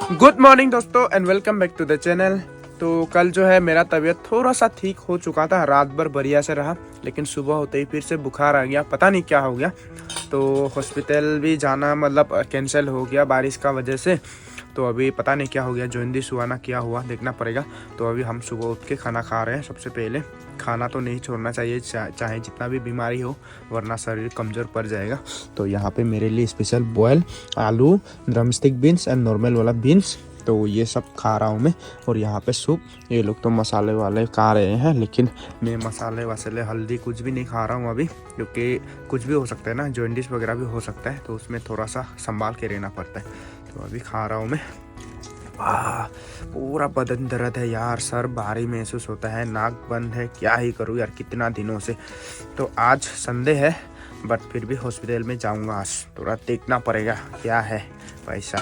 Good morning दोस्तों and welcome back to the channel. तो कल जो है मेरा तबीयत थोड़ा सा ठीक हो चुका था, रात भर बढ़िया से रहा, लेकिन सुबह होते ही फिर से बुखार आ गया, पता नहीं क्या हो गया। तो हॉस्पिटल भी जाना मतलब कैंसिल हो गया बारिश का वजह से। तो अभी पता नहीं क्या हो गया, जॉन्डिस हुआ ना क्या हुआ, देखना पड़ेगा। तो अभी हम सुबह उठ के खाना खा रहे हैं। सबसे पहले खाना तो नहीं छोड़ना चाहिए, चाहे जितना भी बीमारी हो, वरना शरीर कमज़ोर पड़ जाएगा। तो यहाँ पे मेरे लिए स्पेशल बॉयल आलू, ड्रमस्टिक बीन्स एंड नॉर्मल वाला बीन्स, तो ये सब खा रहा हूँ मैं। और यहाँ पे सूप, ये लोग तो मसाले वाले खा रहे हैं, लेकिन मैं मसाले वसाले हल्दी कुछ भी नहीं खा रहा हूँ अभी, क्योंकि कुछ भी हो सकता है ना, जॉन्डिस वगैरह भी हो सकता है, तो उसमें थोड़ा सा संभाल के रहना पड़ता है। तो अभी खा रहा हूँ मैं। पूरा बदन दर्द है यार, सर भारी महसूस होता है, नाक बंद है, क्या ही करूँ यार कितना दिनों से। तो आज संडे है, बट फिर भी हॉस्पिटल में जाऊंगा आज, थोड़ा देखना पड़ेगा क्या है पैसा,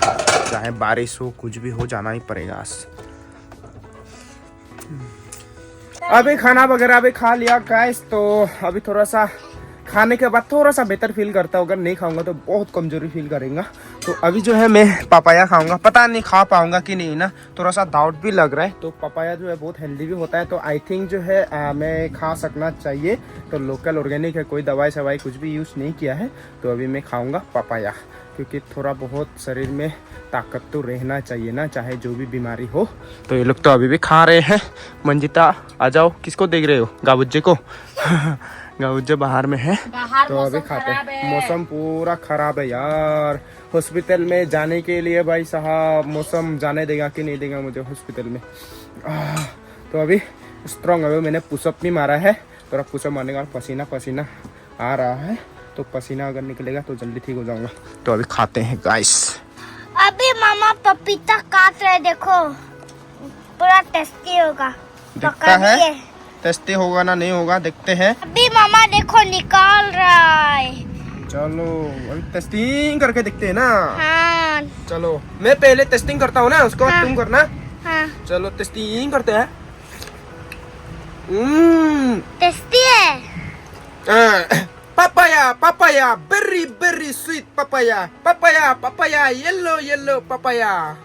चाहे बारिश हो कुछ भी हो, जाना ही पड़ेगा आज। अभी खाना वगैरह भी खा लिया गाइस, तो अभी थोड़ा सा खाने के बाद थोड़ा सा बेहतर फील करता हूँ। अगर नहीं खाऊंगा तो बहुत कमजोरी फील करेंगे। तो अभी जो है मैं पपाया खाऊंगा, पता नहीं खा पाऊंगा कि नहीं ना, थोड़ा सा डाउट भी लग रहा है। तो पपाया जो है बहुत हेल्दी भी होता है, तो आई थिंक जो है मैं खा सकना चाहिए। तो लोकल ऑर्गेनिक है, कोई दवाई सवाई कुछ भी यूज़ नहीं किया है। तो अभी मैं खाऊंगा पपाया, क्योंकि थोड़ा बहुत शरीर में ताकत तो रहना चाहिए ना, चाहे जो भी बीमारी हो। तो ये लोग तो अभी भी खा रहे हैं। मंजिता आ जाओ, किसको देख रहे हो? गाबुज्जे को। गाबुज्जे बाहर में है, तो अभी खाते हैं। मौसम पूरा खराब है यार, हॉस्पिटल में जाने के लिए भाई साहब मौसम जाने देगा कि नहीं देगा मुझे हॉस्पिटल में। तो अभी स्ट्रॉन्ग है, मैंने पुशअप भी मारा है, थोड़ा पुशअप मारने के बाद पसीना पसीना आ रहा है। तो पसीना अगर निकलेगा तो जल्दी ठीक हो जाऊंगा। तो अभी खाते हैं गाइस। अभी मामा पपीता काट रहे, देखो पूरा टेस्टी होगा। दिखता है टेस्टी होगा ना नहीं होगा, देखते हैं। अभी मामा देखो निकाल रहा है। चलो अभी टेस्टिंग करके देखते हैं ना। हाँ चलो मैं पहले टेस्टिंग करता हूँ ना, उसके बाद हाँ। तुम करना। हाँ चलो टेस्टिंग करते हैं। टेस्टी है। Papaya papaya, very very sweet papaya, papaya papaya, yellow yellow papaya.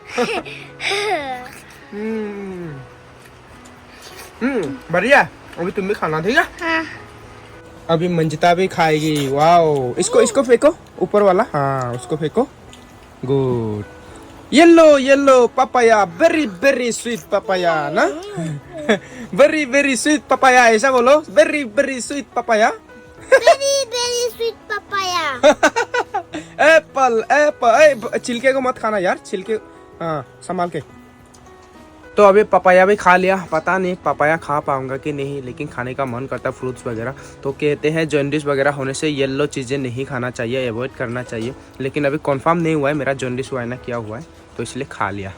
बढ़िया। अभी तुम भी खाना, ठीक है? हाँ। अभी मंजिता भी खाएगी। वाओ, इसको फेंको ऊपर वाला, हाँ उसको फेंको। Good. Yellow yellow papaya, very very sweet papaya ना। वेरी वेरी स्वीट पपाया, ऐसा बोलो, very very sweet papaya. Very sweet papaya. Apple Apple, छिलके को मत खाना यार, छिलके हाँ संभाल के। तो अभी पपाया भी खा लिया, पता नहीं पपाया खा पाऊंगा कि नहीं, लेकिन खाने का मन करता है फ्रूट्स वगैरह। तो कहते हैं जॉन्डिस वगैरह होने से येलो चीज़ें नहीं खाना चाहिए, अवॉइड करना चाहिए, लेकिन अभी कंफर्म नहीं हुआ है मेरा जॉन्डिस हुआ है ना क्या हुआ है, तो इसलिए खा लिया।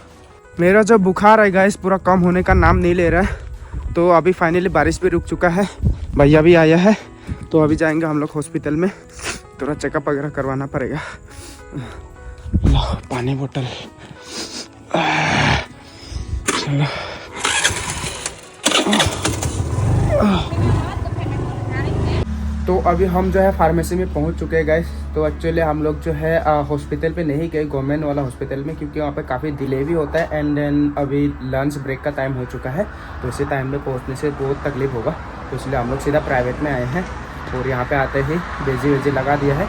मेरा जो बुखार है गाइस पूरा कम होने का नाम नहीं ले रहा है। तो अभी फाइनली बारिश भी रुक चुका है, भैया भी आया है। तो अभी जाएंगे हम लोग हॉस्पिटल में, थोड़ा चेकअप वगैरह करवाना पड़ेगा। पानी बोतल, तो अभी हम जो है फार्मेसी में पहुंच चुके हैं गाइस। तो एक्चुअली हम लोग जो है हॉस्पिटल पे नहीं गए, गवर्नमेंट वाला हॉस्पिटल में, क्योंकि वहाँ पे काफ़ी डिले भी होता है। एंड देन अभी लंच ब्रेक का टाइम हो चुका है, तो इसी टाइम में पहुँचने से बहुत तकलीफ होगा, तो इसलिए हम लोग सीधा प्राइवेट में आए हैं। और यहाँ पे आते ही बेजी वेजी लगा दिया है,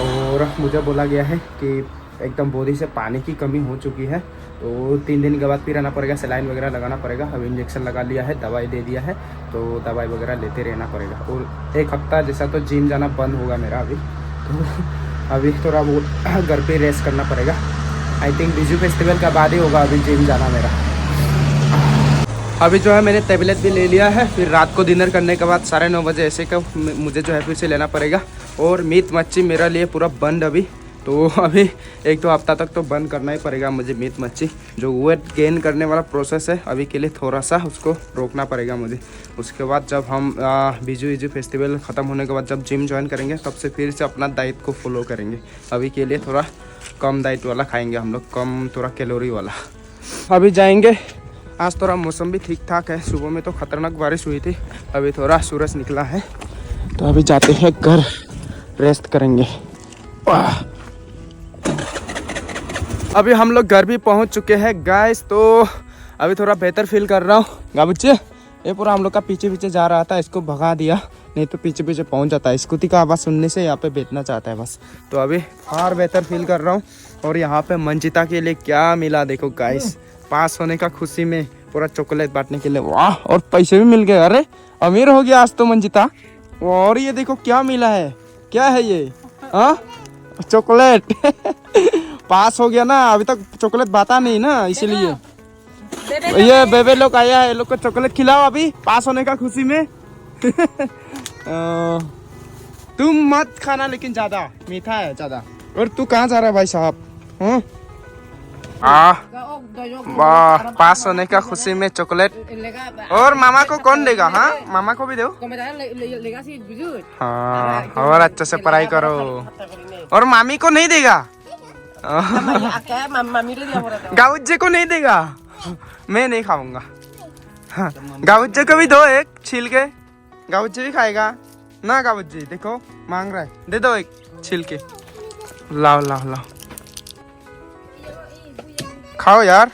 और मुझे बोला गया है कि एकदम बॉडी से पानी की कमी हो चुकी है, तो 3 दिन के बाद फिर आना पड़ेगा, सलाइन वगैरह लगाना पड़ेगा। अब इंजेक्शन लगा लिया है, दवाई दे दिया है, तो दवाई वगैरह लेते रहना पड़ेगा। और 1 हफ्ता जैसा तो जिम जाना बंद होगा मेरा अभी। तो अभी थोड़ा वो घर पे रेस्ट करना पड़ेगा। आई थिंक बिजू फेस्टिवल का बाद ही होगा अभी जिम जाना मेरा। अभी जो है मैंने टेबलेट भी ले लिया है, फिर रात को डिनर करने के बाद 9:30 बजे ऐसे का मुझे जो है फिर से लेना पड़ेगा। और मीट मच्छी मेरा लिए पूरा बंद अभी, तो अभी 1-2 हफ्ता तक तो बंद करना ही पड़ेगा मुझे मीट मच्छी। जो वेट गेन करने वाला प्रोसेस है अभी के लिए थोड़ा सा उसको रोकना पड़ेगा मुझे। उसके बाद जब हम बिजू फेस्टिवल ख़त्म होने के बाद जब जिम ज्वाइन करेंगे, तब से फिर से अपना डाइट को फॉलो करेंगे। अभी के लिए थोड़ा कम डाइट वाला खाएंगे हम लोग, कम थोड़ा कैलोरी वाला। अभी जाएंगे, आज थोड़ा मौसम भी ठीक ठाक है, सुबह में तो खतरनाक बारिश हुई थी, अभी थोड़ा सूरज निकला है। तो अभी जाते हैं घर, रेस्ट करेंगे। अभी हम लोग घर भी पहुंच चुके हैं गाइस, तो अभी थोड़ा बेहतर फील कर रहा हूँ। गाबुच्चे ये पूरा हम लोग का पीछे पीछे जा रहा था, इसको भगा दिया, नहीं तो पीछे पीछे पहुंच जाता है। स्कूटी का आवाज़ सुनने से यहाँ पे बैठना चाहता है बस। तो अभी और बेहतर फील कर रहा हूँ। और यहाँ पे मंजिता के लिए क्या मिला देखो गाइस, पास होने का खुशी में पूरा चॉकलेट बांटने के लिए। वाह, और पैसे भी मिल गए। अरे अमीर हो गया आज तो मंजिता। और ये देखो क्या मिला है, क्या है ये? हाँ, चॉकलेट। पास हो गया ना, अभी तक चॉकलेट बांटा नहीं ना, इसीलिए ये बेबे लोग आया है, लोग को चॉकलेट खिलाओ अभी पास होने का खुशी में। तुम मत खाना लेकिन ज्यादा मीठा है ज्यादा। और तू कहाँ जा रहा है भाई साहब? वाह, पास होने का खुशी में चॉकलेट। और मामा को कौन देगा? हाँ, मामा को भी दो। हाँ, और अच्छे से पढ़ाई करो। और मामी को नहीं देगा? गाउज्जे को नहीं देगा? मैं नहीं खाऊंगा। हाँ, गाउज्जे को भी दो एक छील के। गाउज्जे भी खाएगा ना? गाउज्जे देखो मांग रहा है, दे दो एक छील के। लाओ लाओ लाओ, खाओ यार,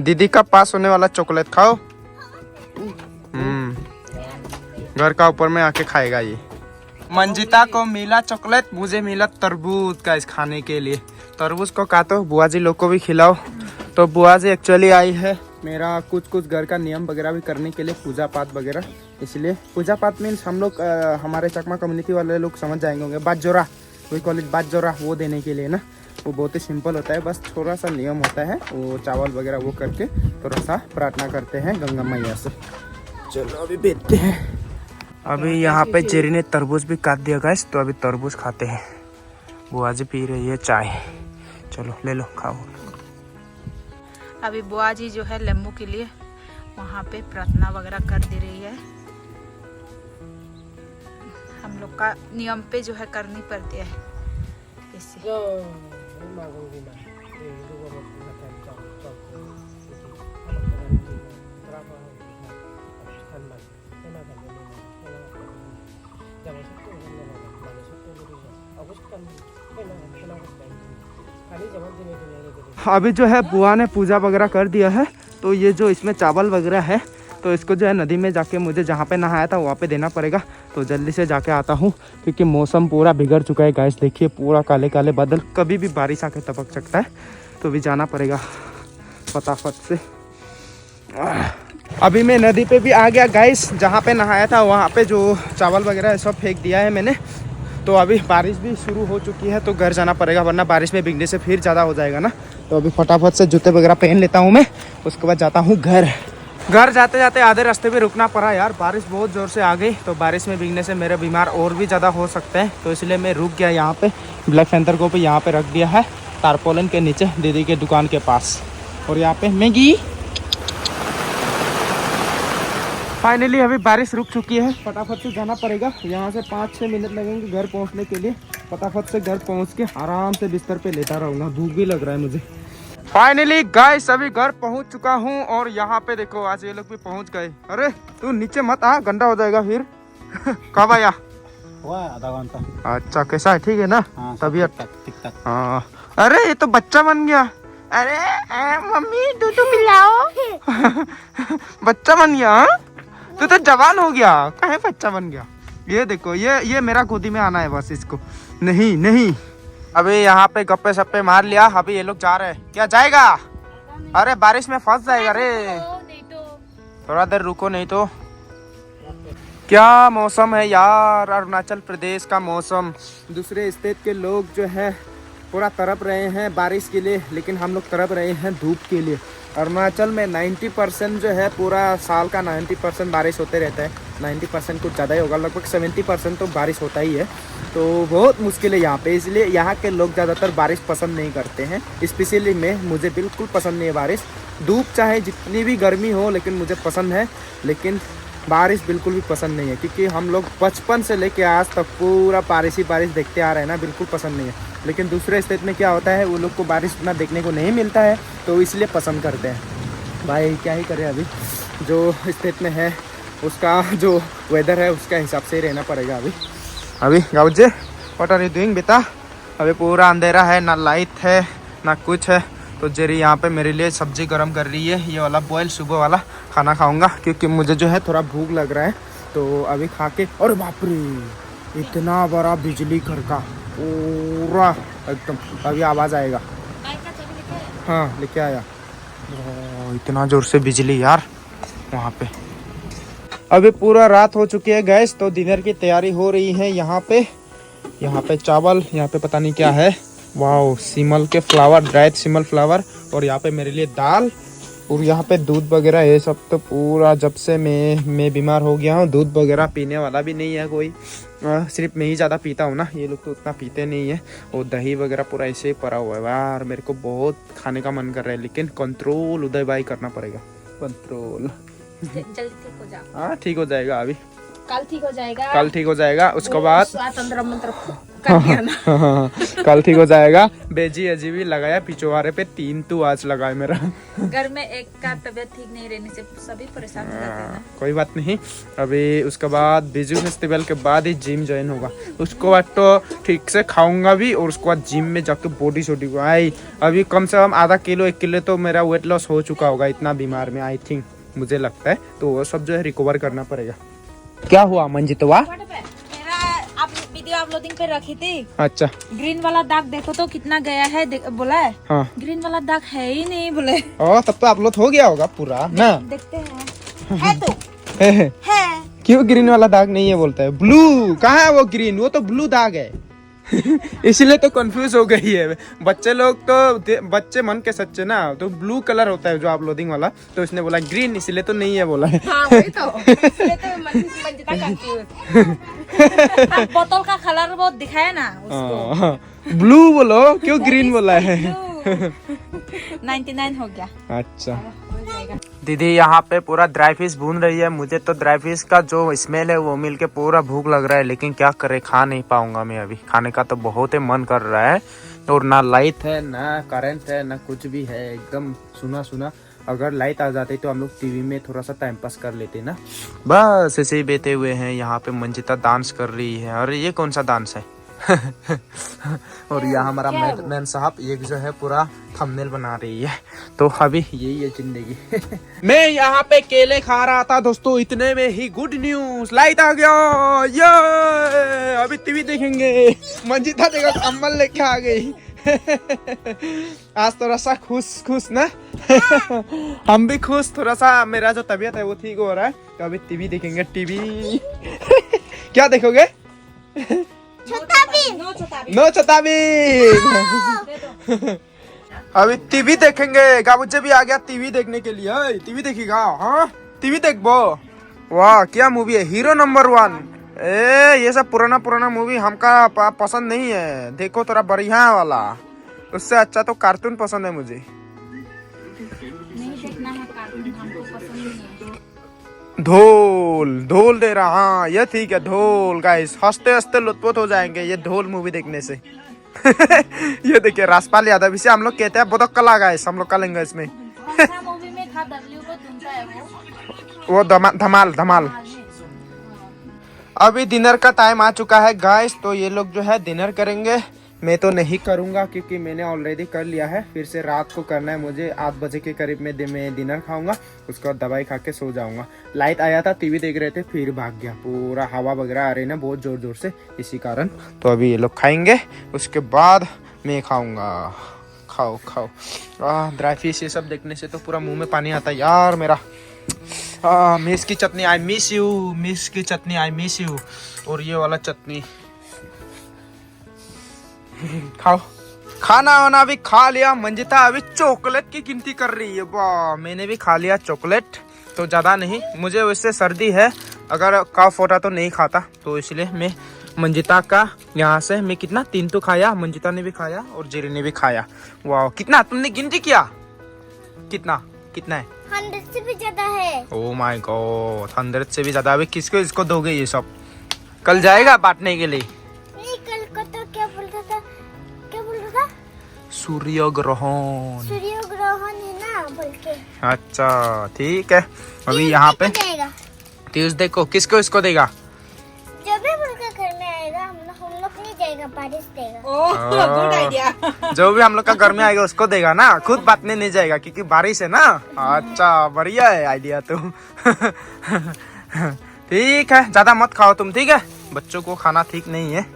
दीदी का पास होने वाला चॉकलेट खाओ। घर का ऊपर में आके खाएगा ये। मंजिता को मिला चॉकलेट, मुझे मिला तरबूज का इस खाने के लिए। तरबूज को काटो, बुआ जी लोग को भी खिलाओ। तो बुआ जी एक्चुअली आई है मेरा कुछ घर का नियम वगैरह भी करने के लिए, पूजा पाठ वगैरह। इसलिए पूजा पाठ मीन्स हम लोग हमारे चकमा कम्युनिटी वाले लोग समझ जाएंगे होंगे, बात जोरा, वही कॉलेज बात जोरा, वो देने के लिए ना। वो बहुत ही सिंपल होता है, बस थोड़ा सा नियम होता है। वो चावल वगैरह वो करके थोड़ा सा प्रार्थना करते हैं गंगा मैया से। चलो अभी बैठते हैं। अभी यहाँ पे जेरी ने तरबूज भी काट दिया गाइस, तो अभी तरबूज खाते हैं। बुआ जी पी रही है चाय, चलो ले लो खाओ। अभी बुआ जी जो है लेम्बू के लिए वहाँ पे प्रार्थना वगैरह कर दे रही है। हम लोग का नियम पे जो है करनी पड़ती है इससे। अभी जो है बुआ ने पूजा वगैरह कर दिया है, तो ये जो इसमें चावल वगैरह है, तो इसको जो है नदी में जाके मुझे जहाँ पे नहाया था वहाँ पे देना पड़ेगा। तो जल्दी से जाके आता हूँ, क्योंकि मौसम पूरा बिगड़ चुका है गाइस। देखिए पूरा काले काले बादल, कभी भी बारिश आके टपक सकता है, तो भी जाना पड़ेगा फटाफट से। अभी मैं नदी पे भी आ गया गाइस, जहाँ पे नहाया था वहाँ पे जो चावल वगैरह सब फेंक दिया है मैंने। तो अभी बारिश भी शुरू हो चुकी है, तो घर जाना पड़ेगा, वरना बारिश में भीगने से फिर ज़्यादा हो जाएगा ना। तो अभी फटाफट से जूते वगैरह पहन लेता हूँ मैं, उसके बाद जाता हूँ घर। घर जाते जाते आधे रास्ते पे रुकना पड़ा यार, बारिश बहुत ज़ोर से आ गई। तो बारिश में भीगने से मेरे बीमार और भी ज़्यादा हो सकते हैं, तो इसलिए मैं रुक गया यहाँ पे। ब्लैक पैंथर को भी यहाँ पे रख दिया है तारपोलिन के नीचे, दीदी के दुकान के पास। और यहाँ पे मैगी। फाइनली अभी बारिश रुक चुकी है, फटाफट से जाना पड़ेगा। यहाँ से 5-6 मिनट लगेंगे घर पहुँचने के लिए। फटाफट से घर पहुँच के आराम से बिस्तर पे लेटा रहूँगा, भूख भी लग रहा है मुझे। फाइनली गाइस अभी घर पहुँच चुका हूँ, और यहाँ पे देखो आज ये लोग भी पहुँच गए। अरे तू नीचे मत आ, गंदा हो जाएगा फिर। कब आया? आधा घंटा। अच्छा, कैसा है? ठीक है ना तबीयत? ठीक ठाक। हाँ, अरे ये तो बच्चा बन गया। अरे मम्मी दूध पिलाओ। बच्चा बन गया? तू तो जवान हो गया, कहे बच्चा बन गया? ये देखो, ये मेरा गोदी में आना है बस इसको। नहीं नहीं, अभी यहाँ पे गप्पे सप्पे मार लिया, अभी ये लोग जा रहे हैं। क्या जाएगा? अरे बारिश में फंस जाएगा रे, थोड़ा देर रुको नहीं तो। क्या मौसम है यार, अरुणाचल प्रदेश का मौसम। दूसरे स्टेट के लोग जो है पूरा तड़प रहे हैं बारिश के लिए, लेकिन हम लोग तड़प रहे हैं धूप के लिए। अरुणाचल में 90% जो है पूरा साल का 90% बारिश होते रहता है। 90% कुछ ज़्यादा ही होगा, लगभग 70% तो बारिश होता ही है। तो बहुत मुश्किल है यहाँ पे, इसलिए यहाँ के लोग ज़्यादातर बारिश पसंद नहीं करते हैं। स्पेशली मैं, मुझे बिल्कुल पसंद नहीं है बारिश। धूप चाहे जितनी भी गर्मी हो, लेकिन मुझे पसंद है, लेकिन बारिश बिल्कुल भी पसंद नहीं है। क्योंकि हम लोग बचपन से लेके आज तक पूरा बारिश ही बारिश देखते आ रहे हैं ना, बिल्कुल पसंद नहीं है। लेकिन दूसरे स्टेट में क्या होता है, वो लोग को बारिश उतना देखने को नहीं मिलता है, तो इसलिए पसंद करते हैं। भाई क्या ही करें, अभी जो स्टेट में है उसका जो वेदर है उसका हिसाब से ही रहना पड़ेगा। अभी गाउजे व्हाट आर यू डूइंग बेटा? अभी पूरा अंधेरा है, ना लाइट है ना कुछ है। तो जेरी यहाँ पे मेरे लिए सब्जी गर्म कर रही है, ये वाला बॉयल सुबह वाला खाना खाऊंगा क्योंकि मुझे जो है थोड़ा भूख लग रहा है। तो अभी खा के, और बाप रे इतना बड़ा बिजली घर का पूरा एकदम, अभी आवाज़ आएगा। हाँ लेके आया। इतना जोर से बिजली यार वहाँ पे। अभी पूरा रात हो चुकी है गैस, तो डिनर की तैयारी हो रही है। यहाँ पे चावल, यहाँ पे पता नहीं क्या है, वाह सिमल के फ्लावर, ड्राइड सिमल फ्लावर, और यहाँ पे मेरे लिए दाल, और यहाँ पे दूध वगैरह ये सब। तो पूरा जब से मैं बीमार हो गया हूँ, दूध वगैरह पीने वाला भी नहीं है कोई, सिर्फ मैं ही ज़्यादा पीता हूँ ना, ये लोग तो उतना पीते नहीं है। और दही वगैरह पूरा ऐसे ही पड़ा हुआ है यार। मेरे को बहुत खाने का मन कर रहा है, लेकिन कंट्रोल उदय भाई करना पड़ेगा, कंट्रोल। जल्दी ठीक हो जाओ। हाँ ठीक हो जाएगा, अभी कल ठीक हो जाएगा, कल ठीक हो जाएगा। उसके बाद स्वतंत्र मंत्र कर दिया ना। कल ठीक हो जाएगा। बेजी अजीबी लगाया पिछवाड़े पे 3 तो आज लगाए मेरा। घर में एक का तबीयत ठीक नहीं रहने से सभी परेशान हो जाते हैं ना। कोई बात नहीं। अभी उसके बाद बिजू फेस्टिवल के बाद ही जिम ज्वाइन होगा। उसको बाद तो ठीक से खाऊंगा भी, और उसके बाद जिम में जाके बॉडी शोडी को आई। अभी कम से कम आधा किलो 1 किलो तो मेरा वेट लॉस हो चुका होगा इतना बीमार में, आई थिंक, मुझे लगता है। तो वो सब जो है रिकवर करना पड़ेगा। क्या हुआ मंजितवा? मेरा आप वीडियो अपलोडिंग पे रखी थी। अच्छा, ग्रीन वाला दाग देखो तो कितना गया है, बोला है। हाँ ग्रीन वाला दाग है ही नहीं बोले। ओ तब तो अपलोड हो गया होगा पूरा ना। देखते हैं है तो है। क्यों ग्रीन वाला दाग नहीं है बोलता है? ब्लू कहाँ है वो ग्रीन? वो तो ब्लू दाग है। इसलिए तो कंफ्यूज हो गई है बच्चे लोग, तो बच्चे मन के सच्चे ना, तो ब्लू कलर होता है जो अपलोडिंग वाला, तो इसने बोला ग्रीन, इसलिए तो नहीं है बोला है। हाँ वही तो, इसलिए तो मंजिता कंफ्यूज। बोतल का कलर बहुत दिखाया ना उसको। ब्लू बोलो, क्यों ग्रीन बोला है? 99 हो गया। अच्छा दीदी यहाँ पे पूरा ड्राई फिश भून रही है। मुझे तो ड्राई फिश का जो स्मेल है वो मिल के पूरा भूख लग रहा है, लेकिन क्या करे, खा नहीं पाऊंगा मैं अभी। खाने का तो बहुत ही मन कर रहा है, और ना लाइट है ना करंट है ना कुछ भी है, एकदम सुना सुना। अगर लाइट आ जाती तो हम लोग टीवी में थोड़ा सा टाइम पास कर लेते ना। बस ऐसे ही बैठे हुए हैं। यहाँ पे मंजिता डांस कर रही है। अरे ये कौन सा डांस है? और यहाँ हमारा मैन साहब ये जो है पूरा थंबनेल बना रही है। तो अभी यही है जिंदगी। मैं यहाँ पे केले खा रहा था दोस्तों, इतने में ही गुड न्यूज, लाइट आ गया। ये अभी टीवी देखेंगे। मंजिता देखो कम्बल लेके आ गई। आज थोड़ा सा खुश ना। हम भी खुश, थोड़ा सा मेरा जो तबीयत है वो ठीक हो रहा है। तो अभी टीवी देखेंगे। टीवी क्या देखोगे? नो छोटा भीम। अभी टीवी देखेंगे। गाबुज्जे भी आ गया टीवी देखने के लिए। टीवी देखेगा? हाँ टीवी देख बो। वाह क्या मूवी है, हीरो नंबर 1। ये सब पुराना मूवी हमका पसंद नहीं है। देखो थोड़ा बढ़िया वाला, उससे अच्छा तो कार्टून पसंद है मुझे। नहीं देखना है कार्टून, हमको पसंद नहीं है। ढोल दे रहा, हाँ ये ठीक है। ढोल गाइस, हंसते हंसते लुत्फुत हो जाएंगे ये ढोल मूवी देखने से। ये देखिए राजपाल यादव, इसे हम लोग कहते हैं बहुत कला गाइस, हम लोग करेंगे इसमें। मूवी में था डब्ल्यू को ढूंढता है वो धमाल। अभी डिनर का टाइम आ चुका है गाइस, तो ये लोग जो है डिनर करेंगे। मैं तो नहीं करूंगा क्योंकि मैंने ऑलरेडी कर लिया है। फिर से रात को करना है मुझे। 8 बजे के करीब में मैं डिनर खाऊंगा, उसके बाद दवाई खा के सो जाऊंगा। लाइट आया था, टीवी देख रहे थे, फिर भाग गया। पूरा हवा वगैरह आ रही ना बहुत जोर से, इसी कारण। तो अभी ये लोग खाएंगे, उसके बाद मैं खाऊंगा। खाओ ड्राई फिश ये सब देखने से तो पूरा मुंह में पानी आता है यार मेरा। मिस की चटनी, आई मिस यू। मिस की चटनी, आई मिस यू। और ये वाला चटनी खाओ। खाना वाना भी खा लिया। मंजिता अभी चॉकलेट की गिनती कर रही है। वाह मैंने भी खा लिया चॉकलेट, तो ज़्यादा नहीं। मुझे वैसे सर्दी है, अगर कफ होता तो नहीं खाता, तो इसलिए मैं मंजिता का यहाँ से मैं कितना 3 तो खाया, मंजिता ने भी खाया और जेरी ने भी खाया। वाह कितना तुमने गिनती किया? कितना है? 100 से भी ज्यादा है। ओह माय गॉड, 100 से भी ज्यादा। अभी किसको इसको दोगे ये सब? कल जाएगा बांटने के लिए? नहीं कल को तो क्या बोल रहा था? सूर्य ग्रहण है ना बोल के। अच्छा ठीक है। अभी यहाँ पे ट्यूसडे को किसको इसको देगा? जब भी मुर्गा घर में आएगा हम लोग नहीं जाएगा बारिश देगा। Oh good idea. जो भी हम लोग का घर में आएगा उसको देगा ना, खुद बांटने नहीं जाएगा क्योंकि बारिश है ना। अच्छा बढ़िया है आइडिया तो। ठीक है, ज्यादा मत खाओ तुम, ठीक है, बच्चों को खाना ठीक नहीं है।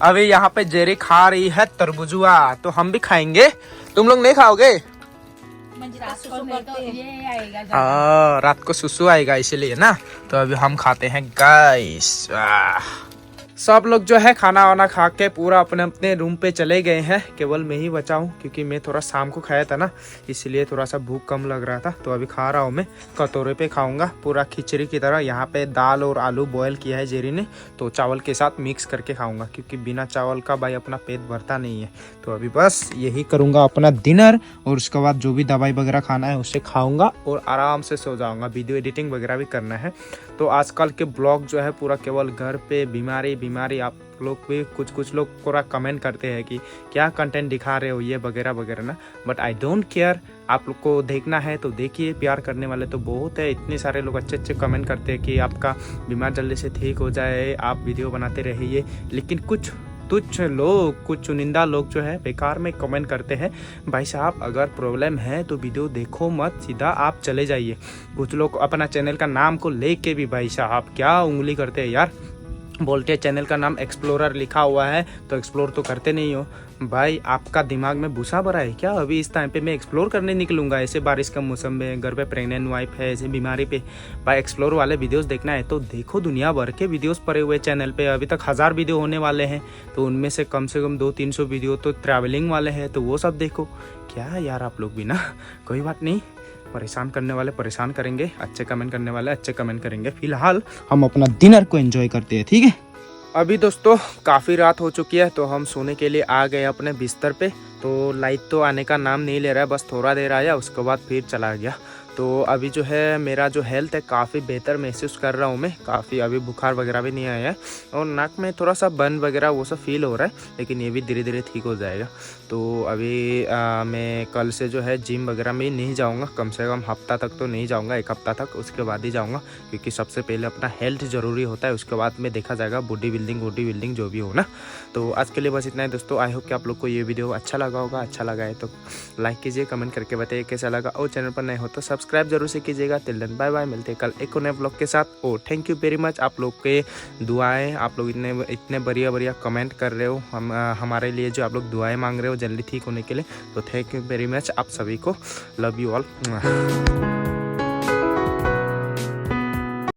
अभी यहाँ पे जेरी खा रही है तरबुजुआ, तो हम भी खाएंगे, तुम लोग नहीं खाओगे? रात को सुसु आएगा इसीलिए ना, तो अभी हम खाते हैं गाइस। सब लोग जो है खाना वाना खा के पूरा अपने अपने रूम पे चले गए हैं, केवल मैं ही बचा हूँ क्योंकि मैं थोड़ा शाम को खाया था ना, इसलिए थोड़ा सा भूख कम लग रहा था। तो अभी खा रहा हूँ मैं, कटोरे पे खाऊंगा पूरा खिचड़ी की तरह। यहाँ पे दाल और आलू बॉयल किया है जेरी ने, तो चावल के साथ मिक्स करके खाऊंगा क्योंकि बिना चावल का भाई अपना पेट भरता नहीं है। तो अभी बस यही करूँगा अपना डिनर, और उसके बाद जो भी दवाई वगैरह खाना है उससे खाऊंगा और आराम से सो जाऊँगा। वीडियो एडिटिंग वगैरह भी करना है। तो आजकल के ब्लॉग जो है पूरा केवल घर पे बीमारी, आप लोग भी कुछ लोग पूरा कमेंट करते हैं कि क्या कंटेंट दिखा रहे हो ये वगैरह वगैरह ना, बट आई डोंट केयर। आप लोग को देखना है तो देखिए, प्यार करने वाले तो बहुत है, इतने सारे लोग अच्छे कमेंट करते हैं कि आपका बीमार जल्दी से ठीक हो जाए, आप वीडियो बनाते रहिए। लेकिन कुछ तुच्छ लोग, कुछ चुनिंदा लोग जो है बेकार में कमेंट करते हैं। भाई साहब अगर प्रॉब्लम है तो वीडियो देखो मत, सीधा आप चले जाइए। कुछ लोग अपना चैनल का नाम को लेके भी भाई साहब क्या उंगली करते हैं यार, बोलते हैं चैनल का नाम एक्सप्लोरर लिखा हुआ है तो एक्सप्लोर तो करते नहीं हो। भाई आपका दिमाग में भूसा भरा है क्या? अभी इस टाइम पे मैं एक्सप्लोर करने निकलूंगा ऐसे बारिश का मौसम में, घर पे प्रेग्नेंट वाइफ है, ऐसे बीमारी पे? भाई एक्सप्लोर वाले वीडियोस देखना है तो देखो, दुनिया भर के वीडियोस पड़े हुए चैनल पे। अभी तक 1000 वीडियो होने वाले हैं, तो उनमें से कम 200-300 वीडियो तो ट्रैवलिंग वाले हैं, तो वो सब देखो। क्या यार आप लोग भी ना, कोई बात नहीं, परेशान करने वाले परेशान करेंगे, अच्छे कमेंट करने वाले अच्छे कमेंट करेंगे। फिलहाल हम अपना डिनर को एंजॉय करते हैं, ठीक है। अभी दोस्तों काफ़ी रात हो चुकी है, तो हम सोने के लिए आ गए अपने बिस्तर पे। तो लाइट तो आने का नाम नहीं ले रहा है, बस थोड़ा देर आया उसके बाद फिर चला गया। तो अभी जो है मेरा जो हेल्थ है काफ़ी बेहतर महसूस कर रहा हूँ मैं, काफ़ी अभी बुखार वगैरह भी नहीं आया है, और नाक में थोड़ा सा बंद वगैरह वो सब फील हो रहा है, लेकिन ये भी धीरे धीरे ठीक हो जाएगा। तो अभी मैं कल से जो है जिम वगैरह में नहीं जाऊँगा, कम से कम हफ्ता तक तो नहीं जाऊँगा, 1 हफ्ता तक, उसके बाद ही जाऊँगा, क्योंकि सबसे पहले अपना हेल्थ ज़रूरी होता है, उसके बाद में देखा जाएगा बॉडी बिल्डिंग जो भी हो ना। तो आज के लिए बस इतना है दोस्तों। आई होप कि आप लोग को ये वीडियो अच्छा लगा होगा। अच्छा लगा है तो लाइक कीजिए, कमेंट करके बताइए कैसा लगा, और चैनल पर नए हो तो सब्सक्राइब जरूर से कीजिएगा। टिल देन बाय बाय, मिलते हैं कल एक नए व्लॉग के साथ। और थैंक यू वेरी मच, आप लोग के दुआएं, आप लोग इतने बढ़िया कमेंट कर रहे हो हमारे लिए, जो आप लोग दुआएं मांग रहे हो जल्दी ठीक होने के लिए, तो थैंक यू वेरी मच आप सभी को। Love you all.